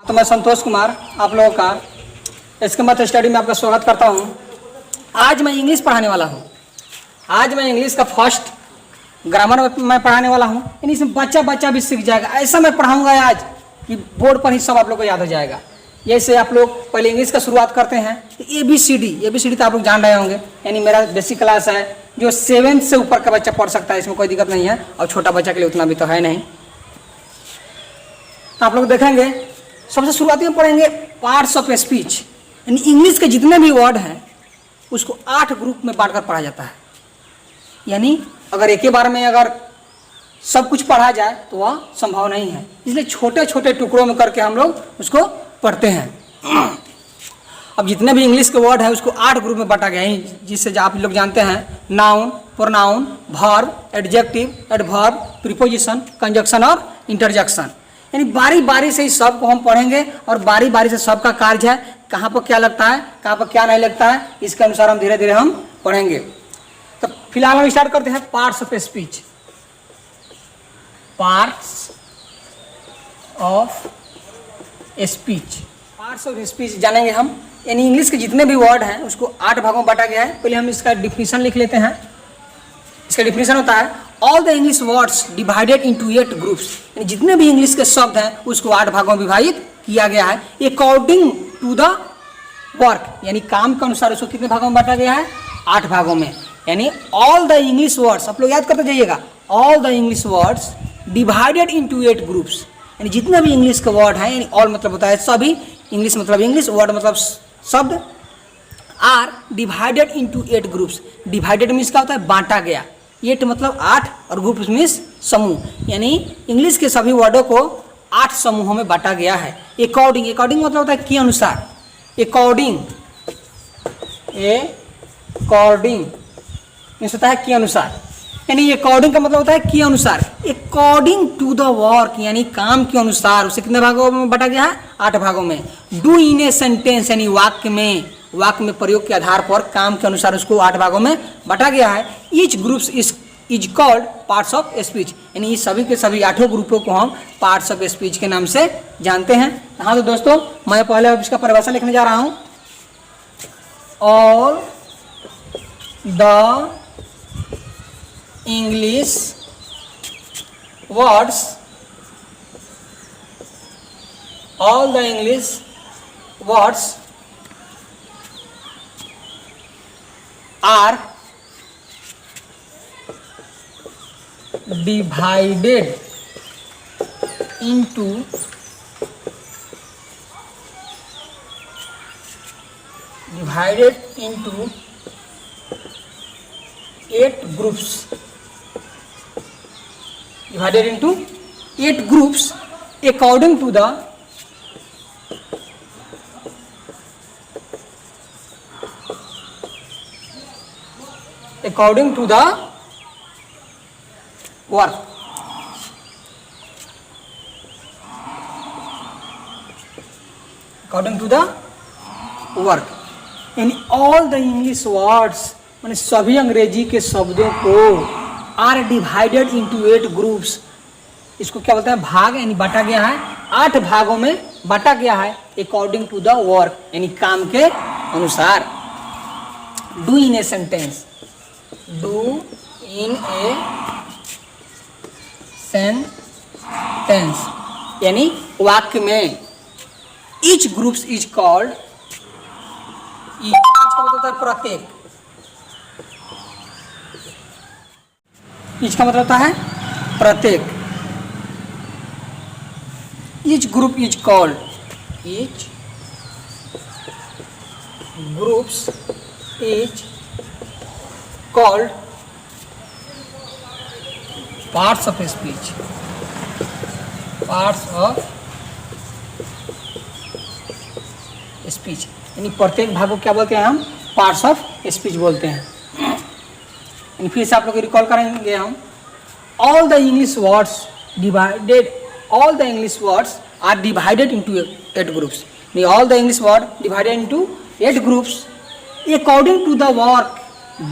तो मैं संतोष कुमार आप लोगों का इसके मत स्टडी में आपका स्वागत करता हूं। आज मैं इंग्लिश पढ़ाने वाला हूं। आज मैं इंग्लिश का फर्स्ट ग्रामर मैं पढ़ाने वाला हूं। यानी इसमें बच्चा भी सीख जाएगा। ऐसा मैं पढ़ाऊंगा आज कि बोर्ड पर ही सब आप लोग को याद हो जाएगा। जैसे आप लोग पहले इंग्लिश का शुरुआत करते हैं तो ABCD तो आप लोग जान रहे होंगे। यानी मेरा बेसिक क्लास है जो 7th से ऊपर का बच्चा पढ़ सकता है, इसमें कोई दिक्कत नहीं है। और छोटा बच्चा के लिए उतना भी तो है नहीं। आप लोग देखेंगे सबसे शुरुआती में पढ़ेंगे पार्ट्स ऑफ स्पीच। यानी इंग्लिश के जितने भी वर्ड हैं उसको 8 ग्रुप में बांटकर पढ़ा जाता है। यानी अगर एक ही बार में अगर सब कुछ पढ़ा जाए तो वह संभव नहीं है, इसलिए छोटे छोटे टुकड़ों में करके हम लोग उसको पढ़ते हैं। अब जितने भी इंग्लिश के वर्ड है उसको 8 ग्रुप में बांटा गया है, जिससे आप लोग जानते हैं noun, pronoun, verb, adjective, adverb, preposition, conjunction और इंटरजेक्शन। यानी बारी बारी से ही सबको हम पढ़ेंगे और बारी बारी से सबका कार्य है, कहाँ पर क्या लगता है, कहाँ पर क्या नहीं लगता है, इसके अनुसार हम धीरे धीरे हम पढ़ेंगे। तो फिलहाल हम स्टार्ट करते हैं parts of speech. Parts of speech, parts of speech जानेंगे हम। यानी इंग्लिश के जितने भी वर्ड हैं उसको 8 भागों में बांटा गया है। पहले हम इसका डिफिनीशन लिख लेते हैं। इसका डिफिनीशन होता है all the English words divided into 8 groups. यानी जितने भी इंग्लिश के शब्द हैं उसको 8 भागों में विभाजित किया गया है अकॉर्डिंग टू द वर्क। यानी काम के अनुसार उसको कितने भागों में बांटा गया है? 8 भागों में। यानी ऑल द इंग्लिश वर्ड्स, आप लोग याद करते जाइएगा, all the English words divided into 8 groups. यानी जितने भी इंग्लिश के वर्ड हैं, यानी ऑल मतलब होता है सभी, इंग्लिश मतलब इंग्लिश, वर्ड मतलब शब्द, are divided into 8 groups. Divided means क्या होता है? बांटा गया। 8 मतलब 8 और ग्रुप मीन्स समूह। यानी इंग्लिश के सभी वर्डों को 8 समूहों में बांटा गया है अकॉर्डिंग। अकॉर्डिंग मतलब होता है के अनुसार। अकॉर्डिंग मीन्स होता है के अनुसार। यानी अकॉर्डिंग का मतलब होता है के अनुसार। अकॉर्डिंग टू द वर्क यानी काम के अनुसार उसे कितने भागों में बांटा गया है? 8 भागों में। डू इन ए सेंटेंस यानी वाक्य में प्रयोग के आधार पर काम के अनुसार उसको 8 भागों में बांटा गया है। Each groups is called parts of speech. यानी इस सभी के सभी 8 ग्रुपों को हम पार्ट्स ऑफ स्पीच के नाम से जानते हैं। हाँ तो दोस्तों, मैं पहले इसका परिभाषा लिखने जा रहा हूँ। All the English words, all the English words are divided into 8 groups. Divided into 8 groups according to the work. According to the work. यानी ऑल द इंग्लिश वर्ड्स माने सभी अंग्रेजी के शब्दों को आर डिवाइडेड इनटू 8 ग्रुप्स। इसको क्या बोलते हैं? भाग, यानी बांटा गया है 8 भागों में बांटा गया है अकॉर्डिंग टू द वर्क यानी काम के अनुसार। Do in a sentence, do in a sentence यानी वाक्य में। Each groups is called, each का मतलब होता है प्रत्येक। ईच का मतलब होता है प्रत्येक। Each group is called, each groups is called parts of speech. Parts of speech यानी प्रत्येक भाग को क्या बोलते हैं हम? पार्ट्स ऑफ स्पीच बोलते हैं। यानी फिर से आप लोग रिकॉल करेंगे हम। All the English words divided, all the English words are divided into 8 groups. All the English word divided into 8 groups according to the work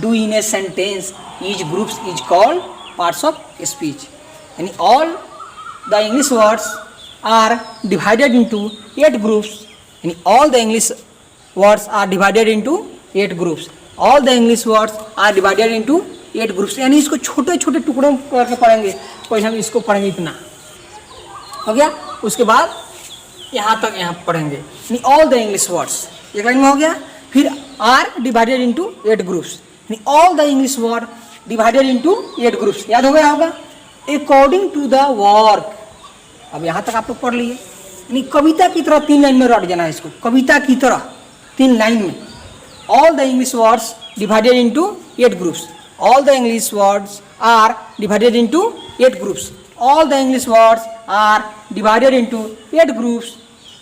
do in a sentence. Each groups is called parts of speech. यानी all the English words are divided into 8 groups. And all the English words are divided into 8 groups. All the English words are divided into 8 groups. यानी इसको छोटे छोटे टुकड़ों करके पढ़ेंगे. कोई हम इसको पढ़ेंगे इतना हो गया. उसके बाद यहाँ तक यहाँ पढ़ेंगे. यानी all the English words एक लाइन में हो गया. फिर are divided into 8 groups. यानी all the English word divided into 8 groups. याद हो गया होगा. According to the work. अब यहाँ तक आप लोग पढ़ लिए. यानी कविता की तरह 3 लाइन में रट जाना है इसको. कविता की तरह 3 लाइन में. All the English words divided into 8 groups. All the English words are divided into 8 groups. All the English words are divided into 8 groups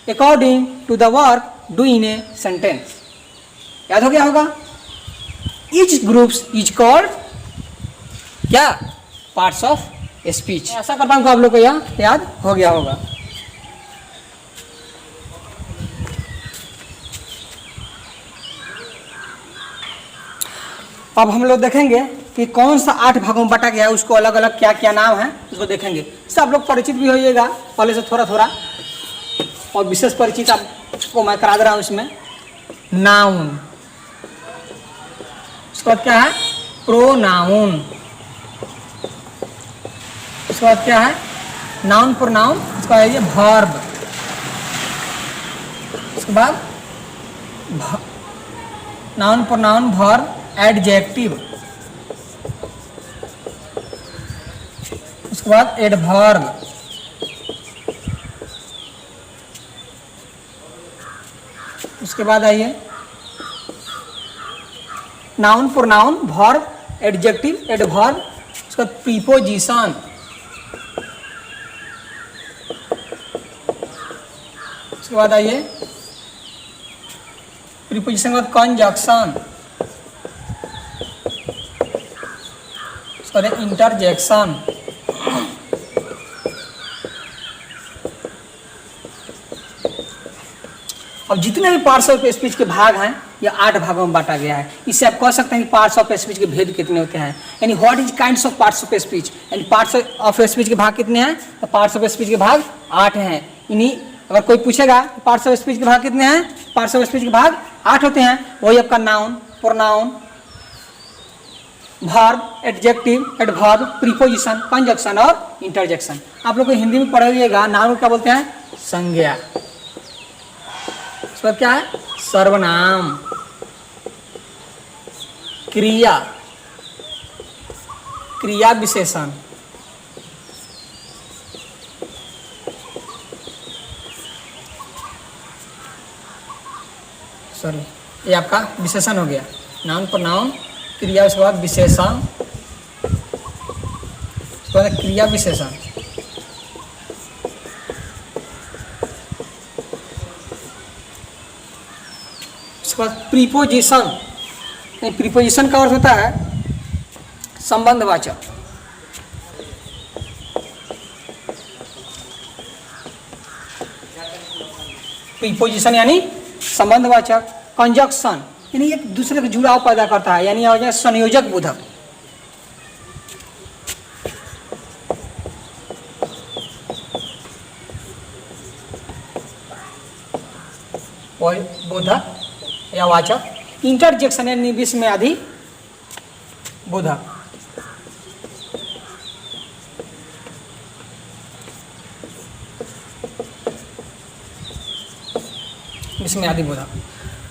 according to the work do in a sentence. याद हो गया होगा. Each groups is called क्या? Parts of speech. ऐसा करता हूँ आप लोग को यह याद हो गया होगा. अब हम लोग देखेंगे कि कौन सा 8 भागों में बांटा गया है, उसको अलग अलग क्या क्या नाम है उसको देखेंगे. सब लोग परिचित भी होइएगा पहले से थोड़ा थोड़ा, और विशेष परिचित आपको मैं करा दे रहा हूँ. इसमें नाउन, उसके बाद क्या है प्रोनाउन, उसके बाद क्या है नाउन प्रोनाउन, उसके बाद ये वर्ब, उसके बाद नाउन प्रोनाउन वर्ब एडजेक्टिव, उसके बाद एडवर्ब, उसके बाद आइए noun pronoun verb adjective adverb, उसके बाद प्रीपोजिशन, उसके बाद आइए प्रीपोजिशन के बाद कंजक्शन, उसके बाद इंटरजेक्शन, अब जितने भी पार्ट्स ऑफ स्पीच के भाग हैं ये 8 भागों में बांटा गया है. इससे आप कह सकते हैं कि पार्ट्स ऑफ स्पीच के भेद कितने होते हैं. यानी what is kinds of parts of speech. यानी पार्ट्स ऑफ स्पीच के भाग कितने हैं, तो पार्ट्स ऑफ स्पीच के भाग 8 हैं. इन्हीं अगर कोई पूछेगा पार्ट्स ऑफ स्पीच के भाग कितने हैं, पार्ट्स ऑफ स्पीच के भाग 8 होते हैं. वही आपका noun pronoun verb adjective adverb preposition conjunction और इंटरजेक्शन. आप लोग को हिंदी में पढ़िएगा नाउन क्या बोलते हैं, संज्ञा, उसके बाद क्या है सर्वनाम, क्रिया, क्रिया विशेषण, सॉरी ये आपका विशेषण हो गया. नाउन प्रोनाउन क्रिया, उसके बाद विशेषण, उसके बाद क्रिया विशेषण, उसके बाद प्रीपोजिशन. प्रीपोजिशन का अर्थ होता है संबंधवाचक. प्रीपोजिशन यानी संबंधवाचक. कंजक्शन यानी एक दूसरे का जुड़ाव पैदा करता है, यानी आ गया संयोजक बोधक. बोधक या वाचक. इंटरजेक्शन यानी विस्मयादि बोधक. विस्मयादि बोधक.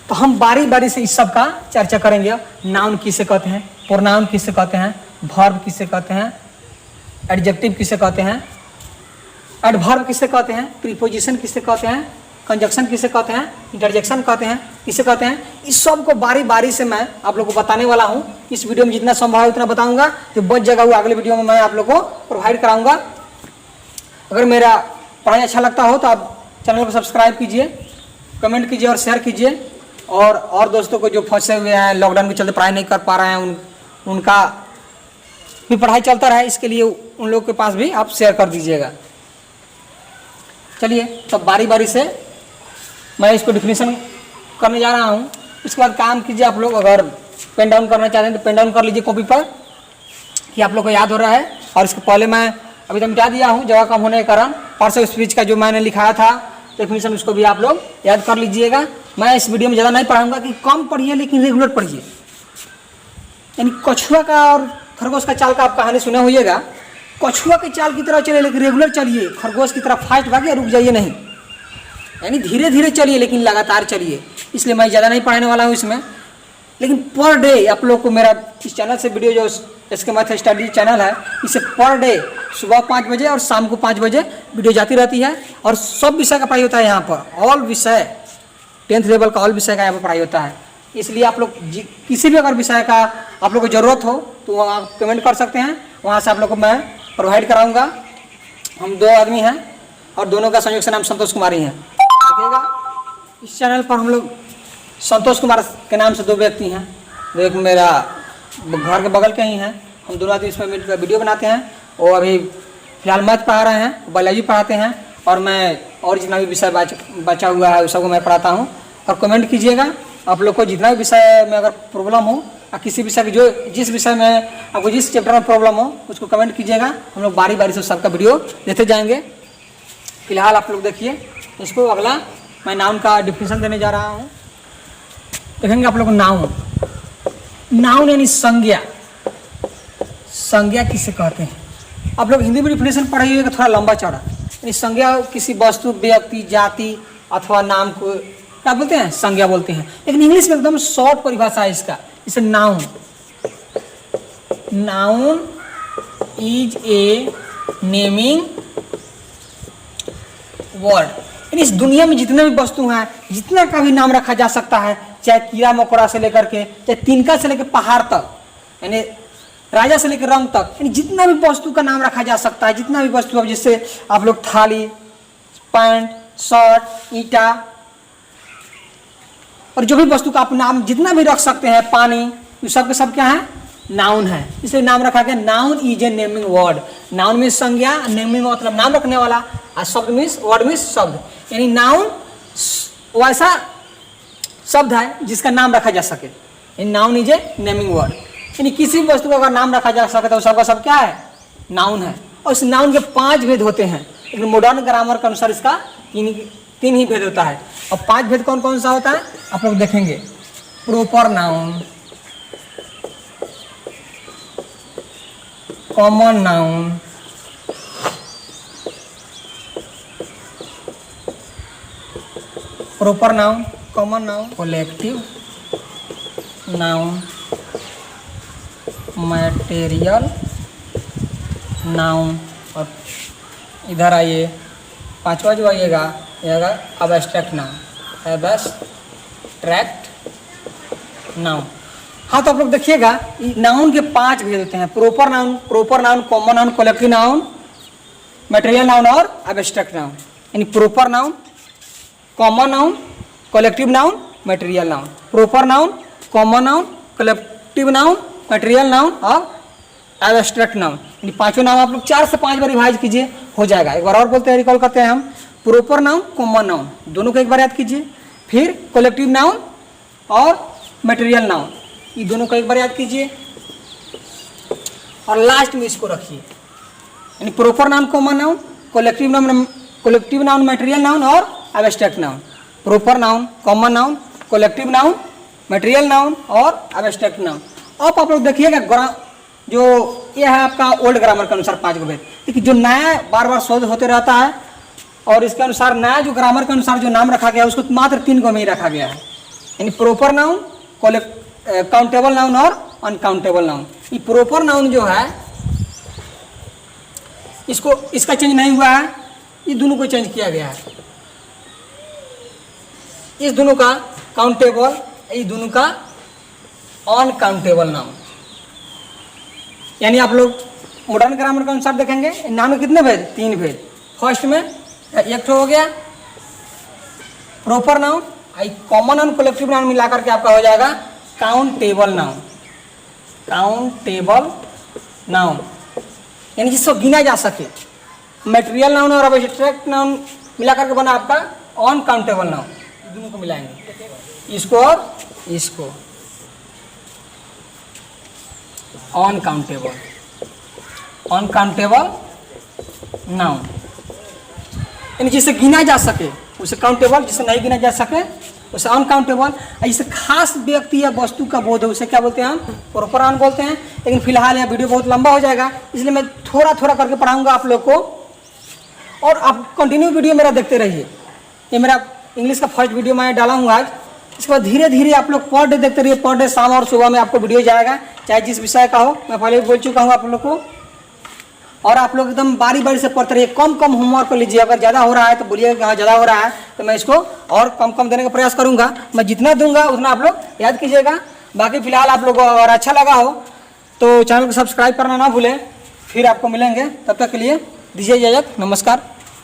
तो हम बारी बारी से इस सब का चर्चा करेंगे. नाउन किसे कहते हैं, प्रोनाउन किसे कहते हैं, वर्ब किसे कहते हैं, एडजेक्टिव किसे कहते हैं, एडवर्ब किसे कहते हैं, प्रीपोजिशन किसे कहते हैं, कंजक्शन किसे कहते हैं, इंटरजेक्शन कहते हैं, किसे कहते हैं. इस सब को बारी बारी से मैं आप लोग को बताने वाला हूँ. इस वीडियो में जितना संभव है उतना बताऊंगा. जो बच जाएगा वो अगले वीडियो में मैं आप लोग को प्रोवाइड कराऊंगा. अगर मेरा पढ़ाई अच्छा लगता हो तो आप चैनल को सब्सक्राइब कीजिए, कमेंट कीजिए और शेयर कीजिए. और दोस्तों को जो फंसे हुए हैं लॉकडाउन के चलते पढ़ाई नहीं कर पा रहे हैं उनका भी पढ़ाई चलता रहे, इसके लिए उन लोग के पास भी आप शेयर कर दीजिएगा. चलिए तो बारी बारी से मैं इसको डिफिनीशन करने जा रहा हूँ. इसके बाद काम कीजिए आप लोग. अगर पेन डाउन करना चाहते हैं तो पेन डाउन कर लीजिए कॉपी पर कि आप लोग को याद हो रहा है. और इसके पहले मैं अभी तो मिटा दिया हूँ जगह कम होने के कारण। पार्ट्स ऑफ स्पीच का जो मैंने लिखाया था डेफिनेशन उसको भी आप लोग याद कर लीजिएगा। मैं इस वीडियो में ज़्यादा नहीं पढ़ाऊंगा कि कम पढ़िए लेकिन रेगुलर पढ़िए। यानी कछुआ का और खरगोश का चाल का आप कहानी सुने होइएगा। कछुआ के चाल की तरह चलिए लेकिन रेगुलर चलिए, खरगोश की तरह फास्ट भागिए रुक जाइए नहीं। यानी धीरे धीरे चलिए लेकिन लगातार चलिए। इसलिए मैं ज़्यादा नहीं पढ़ाने वाला हूँ इसमें, लेकिन पर डे आप लोग को मेरा इस चैनल से वीडियो जो SK मैथ स्टडी चैनल है, इसे पर डे सुबह 5 बजे और शाम को 5 बजे वीडियो जाती रहती है। और सब विषय का पढ़ाई होता है यहाँ पर, ऑल विषय 10th लेवल का ऑल विषय का यहाँ पर पढ़ाई होता है। इसलिए आप लोग किसी भी अगर विषय का आप लोग को ज़रूरत हो तो वहाँ कमेंट कर सकते हैं, वहाँ से आप लोग को मैं प्रोवाइड कराऊँगा। हम 2 आदमी हैं और दोनों का संयोग से नाम संतोष कुमार ही है। देखिएगा इस चैनल पर हम लोग संतोष कुमार के नाम से 2 व्यक्ति हैं, जो एक मेरा घर के बगल के ही हैं। हम दोनों आदमी इसमें मिलकर वीडियो बनाते हैं। वो अभी फिलहाल मैथ पढ़ा रहे हैं, बायोलॉजी पढ़ाते हैं और मैं और जितना भी विषय बचा हुआ है उस सबको मैं पढ़ाता हूँ। और कमेंट कीजिएगा आप लोग को जितना भी विषय में अगर प्रॉब्लम हो, किसी विषय की जो जिस विषय में आपको जिस चैप्टर में प्रॉब्लम हो उसको कमेंट कीजिएगा। हम लोग बारी बारी से सबका वीडियो देते जाएंगे। फिलहाल आप लोग देखिए इसको। अगला मैं नाउन का डिफिनेशन देने जा रहा हूँ। देखेंगे आप लोग नाउन। नाउन यानी संज्ञा। संज्ञा किसे कहते हैं? आप लोग हिंदी में डिफिनेशन पढ़े हुए थोड़ा लंबा चौड़ा। यानी संज्ञा किसी वस्तु, व्यक्ति, जाति अथवा नाम को क्या बोलते हैं? संज्ञा बोलते हैं। लेकिन इंग्लिश में एकदम शॉर्ट परिभाषा है इसका, इसे noun. Noun is a naming word. यानी इस दुनिया में जितने भी वस्तु हैं, जितना का भी नाम रखा जा सकता है, चाहे कीड़ा मकोड़ा से लेकर के, चाहे तिनका से लेकर पहाड़ तक, यानी राजा से लेकर रंग तक, यानी जितना भी वस्तु का नाम रखा जा सकता है, जितना भी वस्तु अब जिससे आप लोग थाली, पैंट, शर्ट, ईटा और जो भी वस्तु का आप नाम जितना भी रख सकते हैं, पानी, ये सब के सब क्या है? नाउन है। इसलिए नाम रखा गया noun is a naming word. Noun means संज्ञा, नेमिंग मतलब नाम रखने वाला, और शब्द मीन्स वर्ड मीन्स शब्द। यानी नाउन वैसा शब्द है जिसका नाम रखा जा सके। Noun is a naming word. यानी किसी भी वस्तु का अगर नाम रखा जा सके तो सबका सब क्या है? नाउन है। और इस नाउन के 5 भेद होते हैं, लेकिन मॉडर्न ग्रामर के अनुसार इसका 3 ही भेद होता है। और 5 भेद कौन कौन सा होता है आप लोग देखेंगे। Proper noun, common noun, proper noun, common noun, collective noun, material noun. और इधर आइए 5वां जो आइएगा एब्स्ट्रैक्ट नाउन। Abstract noun. हाँ तो आप लोग देखिएगा नाउन के 5 भेद होते हैं। Proper noun, common noun, collective noun, material noun और एब्स्ट्रैक्ट नाउन। यानी proper noun, common noun, collective noun, material noun. Proper noun, common noun, collective noun, material noun और एब्स्ट्रैक्ट नाउन। यानी 5 नाउन आप लोग 4 से 5 बार रिवाइज कीजिए, हो जाएगा। एक बार और बोलते हैं, रिकॉल करते हैं हम। प्रॉपर नाउन, कॉमन नाउन दोनों को एक बार याद कीजिए। फिर कलेक्टिव नाउन और मटेरियल नाउन, ये दोनों को एक बार याद कीजिए। और लास्ट में इसको रखिए। यानी proper noun, common noun, collective noun, material noun और abstract noun. Proper noun, common noun, collective noun, material noun और एब्स्ट्रैक्ट नाउन। अब आप लोग देखिएगा जो ये है आपका ओल्ड ग्रामर के अनुसार 5 भेद। लेकिन जो नया बार बार शोध होते रहता है और इसके अनुसार नया जो ग्रामर के अनुसार जो नाम रखा गया है उसको मात्र 3 को में ही रखा गया है। यानी प्रॉपर नाउन, काउंटेबल नाउन और अनकाउंटेबल नाउन। ये प्रॉपर नाउन जो है इसका चेंज नहीं हुआ है, ये दोनों को चेंज किया गया है। इस दोनों का काउंटेबल, इस दोनों का अनकाउंटेबल नाउन। यानी आप लोग मॉडर्न ग्रामर के अनुसार देखेंगे नाउन में कितने भेद? 3 भेद। फर्स्ट में एक हो गया proper noun, common noun, collective noun मिलाकर के आपका हो जाएगा काउंटेबल नाउन। काउंटेबल नाउन यानी जिसको गिना जा सके। मटेरियल नाउन और एब्स्ट्रैक्ट नाउन मिलाकर के बना आपका अनकाउंटेबल नाउन। दोनों को मिलाएंगे, इसको और इसको, अनकाउंटेबल नाउन, यानी जिसे गिना जा सके उसे काउंटेबल, जिसे नहीं गिना जा सके उसे अनकाउंटेबल। जिसे खास व्यक्ति या वस्तु का बोध है उसे क्या बोलते हैं हम? प्रॉपर नाउन बोलते हैं। लेकिन फिलहाल यह वीडियो बहुत लंबा हो जाएगा, इसलिए मैं थोड़ा थोड़ा करके पढ़ाऊंगा आप लोग को, और आप कंटिन्यू वीडियो मेरा देखते रहिए। ये मेरा इंग्लिश का फर्स्ट वीडियो मैं डाला हूँ आज। इसके बाद धीरे धीरे आप लोग पर डे देखते रहिए। पर डे शाम और सुबह में आपको वीडियो जाएगा, चाहे जिस विषय का हो। मैं पहले भी बोल चुका हूँ आप लोग को। और आप लोग एकदम बारी बारी से पढ़ते रहिए, कम कम होमवर्क कर लीजिए। अगर ज़्यादा हो रहा है तो बोलिए कि हाँ ज़्यादा हो रहा है, तो मैं इसको और कम कम देने का प्रयास करूँगा। मैं जितना दूंगा उतना आप लोग याद कीजिएगा। बाकी फिलहाल आप लोगों को अगर अच्छा लगा हो तो चैनल को सब्सक्राइब करना ना भूलें। फिर आपको मिलेंगे, तब तक के लिए दीजिए इजाज़त। नमस्कार।